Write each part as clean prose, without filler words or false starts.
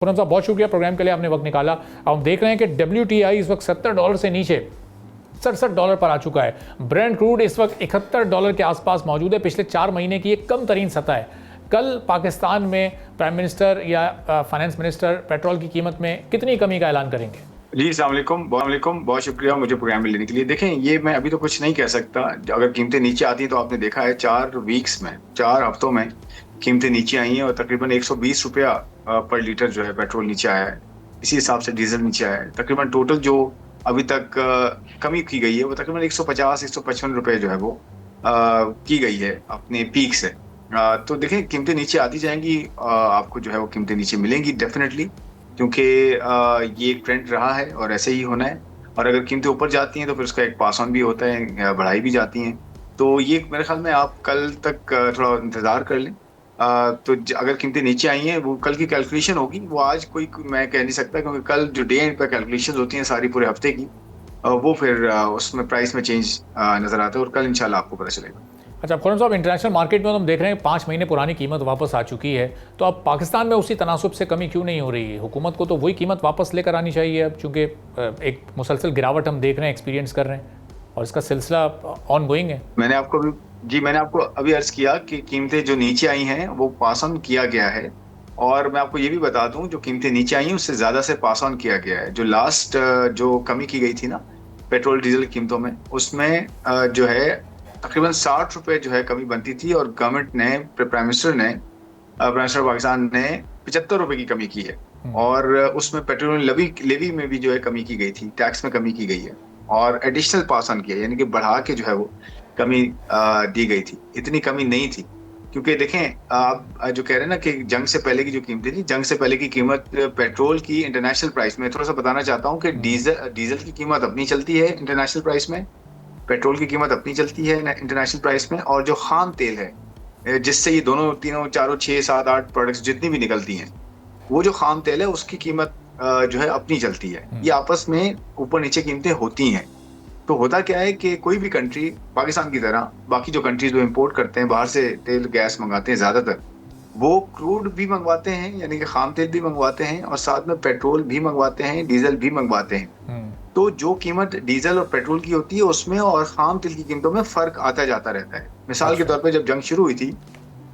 पूनम साहब बहुत शुक्रिया प्रोग्राम के लिए, आपने वक्त निकाला। अब हम देख रहे हैं कि WTI इस वक्त $70 से नीचे $67 पर आ चुका है। ब्रेंट क्रूड इस वक्त $71 के आसपास मौजूद है। पिछले 4 महीने की एक कम तरीन सतह है। कल पाकिस्तान में प्राइम मिनिस्टर या फाइनेंस मिनिस्टर पेट्रोल की कीमत में कितनी कमी का ऐलान करेंगे? जी अस्सलाम वालेकुम, बहुत शुक्रिया मुझे प्रोग्राम में लेने के लिए। देखें, ये मैं अभी तो कुछ नहीं कह सकता। अगर कीमतें नीचे आती हैं तो आपने देखा है 4 हफ्तों में कीमतें नीचे आई हैं और तकरीबन 120 रुपया पर लीटर जो है पेट्रोल नीचे आया है। इसी हिसाब से डीजल नीचे आया है। तकरीबन टोटल जो अभी तक कमी की गई है वो तकरीबन 150-155 रुपये जो है वो की गई है अपने पीक से। तो देखें, कीमतें नीचे आती जाएंगी, आपको जो है वो कीमतें नीचे मिलेंगी डेफिनेटली, क्योंकि ये एक ट्रेंड रहा है और ऐसे ही होना है। और अगर कीमतें ऊपर जाती हैं तो फिर उसका एक पास ऑन भी होता है, बढ़ाई भी जाती हैं। तो ये मेरे ख्याल में आप कल तक थोड़ा इंतज़ार कर लें। तो अगर कीमतें नीचे आई हैं, वो कल की कैलकुलेशन होगी, वो आज कोई मैं कह नहीं सकता, क्योंकि कल जो डे एंड पर कैलकुलेशन होती हैं सारी पूरे हफ्ते की, वो फिर उसमें प्राइस में चेंज नज़र आता है और कल इंशाल्लाह आपको पता चलेगा। अच्छा खुरम साहब, इंटरनेशनल मार्केट में तो हम देख रहे हैं 5 महीने पुरानी कीमत वापस आ चुकी है, तो अब पाकिस्तान में उसी तनासुब से कमी क्यों नहीं हो रही है? हुकूमत को तो वही कीमत वापस लेकर आनी चाहिए अब, चूँकि एक मुसलसल गिरावट हम देख रहे हैं, एक्सपीरियंस कर रहे हैं और इसका सिलसिला ऑन गोइंग है। मैंने आपको अभी अर्ज किया कि कीमतें जो नीचे आई हैं वो पास ऑन किया गया है। और मैं आपको ये भी बता दूं, जो कीमतें नीचे आई हैं उससे ज्यादा से पास ऑन किया गया है। जो लास्ट जो कमी की गई थी ना पेट्रोल डीजल की कीमतों में, उसमें जो है तकरीबन 60 रुपए जो है कमी बनती थी और गवर्नमेंट ने, प्राइम मिनिस्टर पाकिस्तान ने 75 रुपए की कमी की है। और उसमें पेट्रोल लेवी में भी जो है कमी की गई थी, टैक्स में कमी की गई है और एडिशनल पास ऑन किया, यानी कि बढ़ा के जो है वो कमी दी गई थी। इतनी कमी नहीं थी, क्योंकि देखें आप जो कह रहे हैं ना कि जंग से पहले की जो कीमतें थी, जंग से पहले की कीमत पेट्रोल की इंटरनेशनल प्राइस में, थोड़ा सा बताना चाहता हूँ कि डीजल की कीमत अपनी चलती है इंटरनेशनल प्राइस में, पेट्रोल की कीमत अपनी चलती है इंटरनेशनल प्राइस में, और जो खाम तेल है जिससे ये दोनों तीनों चारों 6 7 8 प्रोडक्ट्स जितनी भी निकलती हैं, वो जो खाम तेल है उसकी कीमत जो है अपनी चलती है। ये आपस में ऊपर नीचे कीमतें होती हैं। तो होता क्या है कि कोई भी कंट्री पाकिस्तान की तरह बाकी जो कंट्रीज वो इंपोर्ट करते हैं, बाहर से तेल गैस मंगाते हैं, ज्यादातर वो क्रूड भी मंगवाते हैं, यानी कि खाम तेल भी मंगवाते हैं और साथ में पेट्रोल भी मंगवाते हैं, डीजल भी मंगवाते हैं। तो जो कीमत डीजल और पेट्रोल की होती है उसमें और खाम तेल की कीमतों में फर्क आता जाता रहता है। मिसाल के तौर पर जब जंग शुरू हुई थी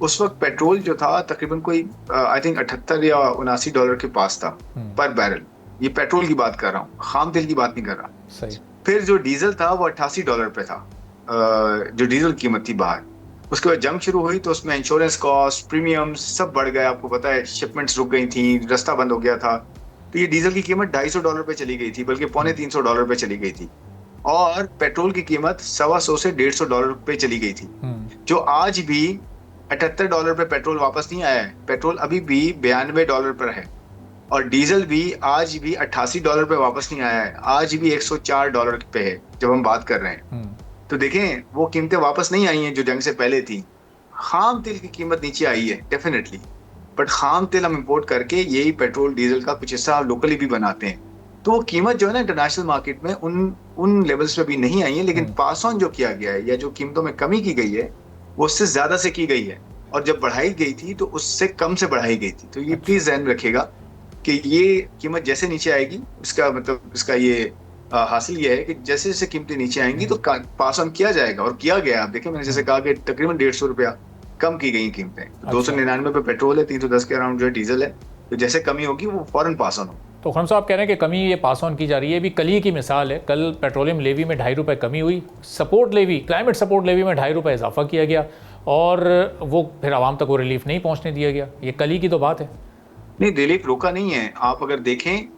उस वक्त पेट्रोल जो था तकरीबन कोई आई थिंक 78 या $79 के पास था पर बैरल। ये पेट्रोल की बात कर रहा हूँ, खाम तेल की बात नहीं कर रहा। सही। फिर जो डीजल था वो $88 पे था, जो डीजल कीमत थी बाहर। उसके बाद जंग शुरू हुई तो उसमें इंश्योरेंस कॉस्ट, प्रीमियम्स सब बढ़ गए, आपको पता है, शिपमेंट्स रुक गई थी, रास्ता बंद हो गया था। तो ये डीजल की कीमत $250 पे चली गई थी, बल्कि $250 पे चली गई थी। और पेट्रोल की कीमत $125 से $150 पे चली गई थी, जो आज भी $78 पे पेट्रोल वापस नहीं आया है। पेट्रोल अभी भी $92 पर है और डीजल भी आज भी $88 पे वापस नहीं आया है, आज भी $104 पे है जब हम बात कर रहे हैं। तो देखें, वो कीमतें वापस नहीं आई हैं जो जंग से पहले थी। खाम तेल की कीमत नीचे आई है डेफिनेटली, बट खाम तेल हम इंपोर्ट करके यही पेट्रोल डीजल का कुछ हिस्सा लोकली भी बनाते हैं। तो वो कीमत जो है ना इंटरनेशनल मार्केट में उन लेवल्स पे भी नहीं आई है, लेकिन पास ऑन जो किया गया है या जो कीमतों में कमी की गई है वो उससे ज्यादा से की गई है, और जब बढ़ाई गई थी तो उससे कम से बढ़ाई गई थी। तो ये प्लीज ध्यान रखिएगा कि ये कीमत जैसे नीचे आएगी, इसका मतलब इसका ये हासिल ये है कि जैसे जैसे कीमतें नीचे आएंगी तो पास ऑन किया जाएगा, और किया गया। आप देखें, मैंने जैसे कहा कि तकरीबन ₹150 कम की गई कीमतें। 299 पे पेट्रोल है, 310 के अराउंड जो है डीजल है। तो जैसे कमी होगी वो फौरन पास ऑन हो। तो खुरम साहब कह रहे हैं कि कमी ये पास ऑन की जा रही है। अभी कल ही की मिसाल है, कल पेट्रोलियम लेवी में ₹2.5 कमी हुई, support levy, climate support levy में ₹2.5 इजाफा किया गया और वो फिर आवाम तक वो रिलीफ नहीं पहुंचने दिया गया। ये कल ही की तो बात है। नहीं, रिलीफ रोका नहीं है। आप अगर देखें,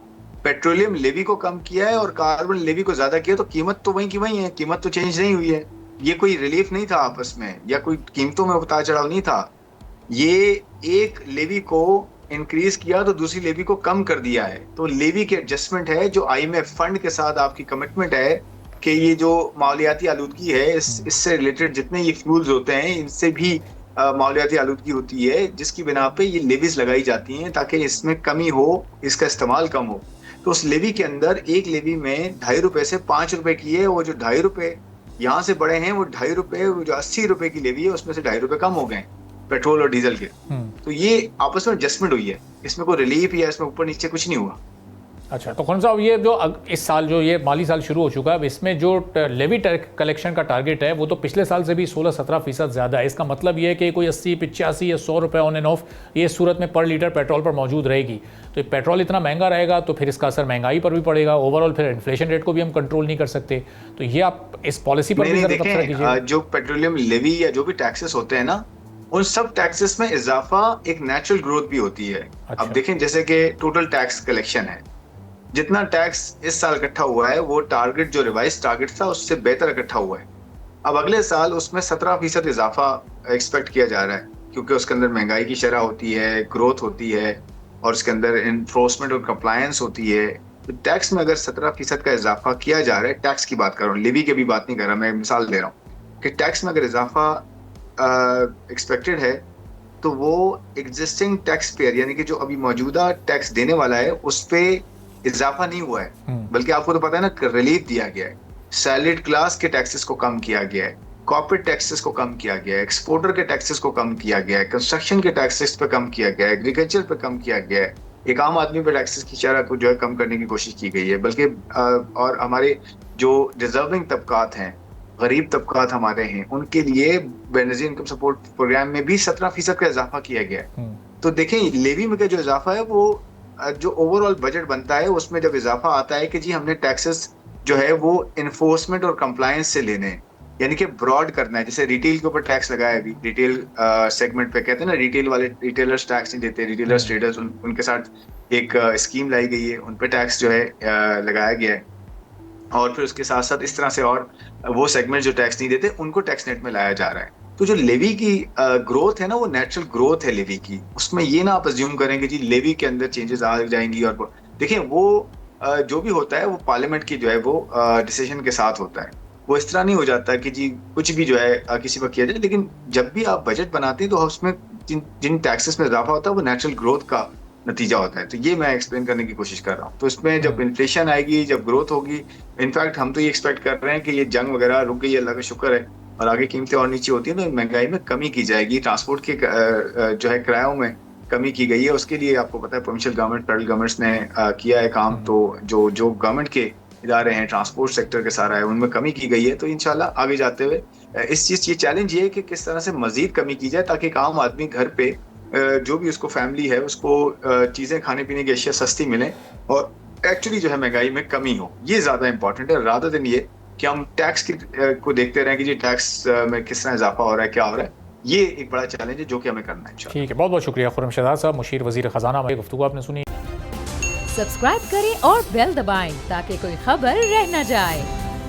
पेट्रोलियम लेवी को कम किया है और कार्बन लेवी को ज्यादा किया, तो कीमत तो वही की वही है, कीमत तो चेंज नहीं हुई है। ये कोई रिलीफ नहीं था आपस में, या कोई कीमतों में उतार चढ़ाव नहीं था। ये एक लेवी को इंक्रीज किया तो दूसरी लेवी को कम कर दिया है। तो लेवी के एडजस्टमेंट है, जो IMF फंड के साथ आपकी कमिटमेंट है कि ये जो मालियाती आलूदगी है, इससे रिलेटेड जितने ये फ्यूल्स होते हैं, इनसे भी मालियाती आलूदगी होती है, जिसकी बिना पे ये लेवीज लगाई जाती हैं ताकि इसमें कमी हो, इसका इस्तेमाल कम हो। तो उस लेवी के अंदर एक लेवी में ₹2.5 से ₹5 की है। वो जो ₹2.5 यहाँ से बढ़े हैं, वो ₹2.5, वो जो ₹80 की लेवी है उसमें से ₹2.5 कम हो गए पेट्रोल और डीजल के। तो ये आपस में एडजस्टमेंट हुई है, इसमें कोई रिलीफ या इसमें ऊपर नीचे कुछ नहीं हुआ। अच्छा, तो खुरम साहब, ये जो इस साल जो ये माली साल शुरू हो चुका है, अब इसमें जो लेवी कलेक्शन का टारगेट है वो तो पिछले साल से भी 16-17% ज़्यादा है। इसका मतलब ये है कि कोई 80, 85 या 100 रुपये ऑन एंड ऑफ ये सूरत में पर लीटर पेट्रोल पर मौजूद रहेगी। तो ये पेट्रोल इतना महंगा रहेगा तो फिर इसका असर महंगाई पर भी पड़ेगा, ओवरऑल फिर इन्फ्लेशन रेट को भी हम कंट्रोल नहीं कर सकते। तो ये आप इस पॉलिसी पर भी तबसरा कीजिए। जो पेट्रोलियम लेवी या जो भी टैक्सेस होते हैं ना, उन सब टैक्सेस में इजाफा एक नेचुरल ग्रोथ भी होती है। अच्छा। अब देखें, जैसे कि टोटल टैक्स कलेक्शन है, जितना टैक्स इस साल इकट्ठा हुआ है वो टारगेट, जो रिवाइज टारगेट था उससे बेहतर इकट्ठा हुआ है। अब अगले साल उसमें 17% इजाफा एक्सपेक्ट किया जा रहा है, क्योंकि उसके अंदर महंगाई की शरह होती है, ग्रोथ होती है और उसके अंदर इन्फोर्समेंट और कंप्लायंस होती है। तो टैक्स में अगर 17% का इजाफा किया जा रहा है, टैक्स की बात कर रहा हूँ, लिवी की भी बात नहीं कर रहा, मैं मिसाल दे रहा हूँ कि टैक्स में अगर इजाफा एक्सपेक्टेड है तो वो एग्जिस्टिंग टैक्स पेयर यानी कि जो अभी मौजूदा टैक्स देने वाला है उस पर इजाफा नहीं हुआ है, बल्कि आपको तो पता है ना, रिलीफ दिया गया है। सैलरीड क्लास के टैक्सेस को कम किया गया है, कॉर्पोरेट टैक्सेस को कम किया गया है, एक्सपोर्टर के टैक्सेस को कम किया गया है, कंस्ट्रक्शन के टैक्सेस पे कम किया गया है, एग्रीकल्चर पे कम किया गया है। एक आम आदमी पे टैक्सेस की शरह को जो है कम करने की कोशिश की गई है, बल्कि और हमारे जो डिजर्विंग तबकात हैं, गरीब तबकात हमारे हैं, उनके लिए बेनजीर इनकम सपोर्ट प्रोग्राम में भी 17% का इजाफा किया गया है। तो देखें, लेवी में का जो इजाफा है वो जो ओवरऑल बजट बनता है उसमें जब इजाफा आता है कि जी हमने टैक्सेस जो है वो इन्फोर्समेंट और कंप्लायंस से लेने हैं, यानी कि ब्रॉड करना है। जैसे रिटेल के ऊपर टैक्स लगाया है, अभी रिटेल सेगमेंट पे कहते हैं ना, रिटेल वाले रिटेलर्स टैक्स नहीं देते, रिटेलर्स ट्रेडर्स, उनके साथ एक स्कीम लाई गई है, उन पे टैक्स जो है लगाया गया है। और फिर उसके साथ साथ इस तरह से और वो सेगमेंट जो टैक्स नहीं देते उनको टैक्स नेट में लाया जा रहा है। तो जो लेवी की ग्रोथ है ना, वो नेचुरल ग्रोथ है लेवी की, उसमें ये ना आप अज्यूम करें कि जी लेवी के अंदर चेंजेस आ जाएंगी। और देखें, वो जो भी होता है वो पार्लियामेंट की जो है वो डिसीजन के साथ होता है, वो इस तरह नहीं हो जाता कि जी कुछ भी जो है किसी पर किया जाए। लेकिन जब भी आप बजट बनाते हैं तो उसमें जिन टैक्सेस में इजाफा होता है वो नेचुरल ग्रोथ का नतीजा होता है। तो ये मैं एक्सप्लेन करने की कोशिश कर रहा हूँ। तो इसमें जब इन्फ्लेशन आएगी, जब ग्रोथ होगी, इनफैक्ट हम तो ये एक्सपेक्ट कर रहे हैं कि ये जंग वगैरह रुक गई, अल्लाह का शुक्र है, और आगे कीमतें और नीचे होती है तो महंगाई में कमी की जाएगी। ट्रांसपोर्ट के जो है किरायों में कमी की गई है, उसके लिए आपको पता है प्रोविंशियल गवर्नमेंट, फेडरल गवर्नमेंट्स ने किया है काम। तो जो गवर्नमेंट के इदारे हैं, ट्रांसपोर्ट सेक्टर के सारा है, उनमें कमी की गई है। तो इंशाल्लाह आगे जाते हुए इस चीज, ये चैलेंज ये है कि किस तरह से मजीद कमी की जाए ताकि एक आम आदमी घर पे जो भी उसको फैमिली है उसको चीजें, खाने पीने की अशिया सस्ती मिले और एक्चुअली जो है महंगाई में कमी हो। ये ज्यादा इंपॉर्टेंट है रादर देन ये कि हम टैक्स को देखते रहें कि जी टैक्स में किस तरह इजाफा हो रहा है, क्या हो रहा है। ये एक बड़ा चैलेंज है जो कि हमें करना है। ठीक है, बहुत बहुत शुक्रिया खुर्रम शहजाद साहब, मुशीर वजीर खजाना। हमारी गुफ्तगू आपने सुनी। सब्सक्राइब करें और बेल दबाएं ताकि कोई खबर रह न जाए।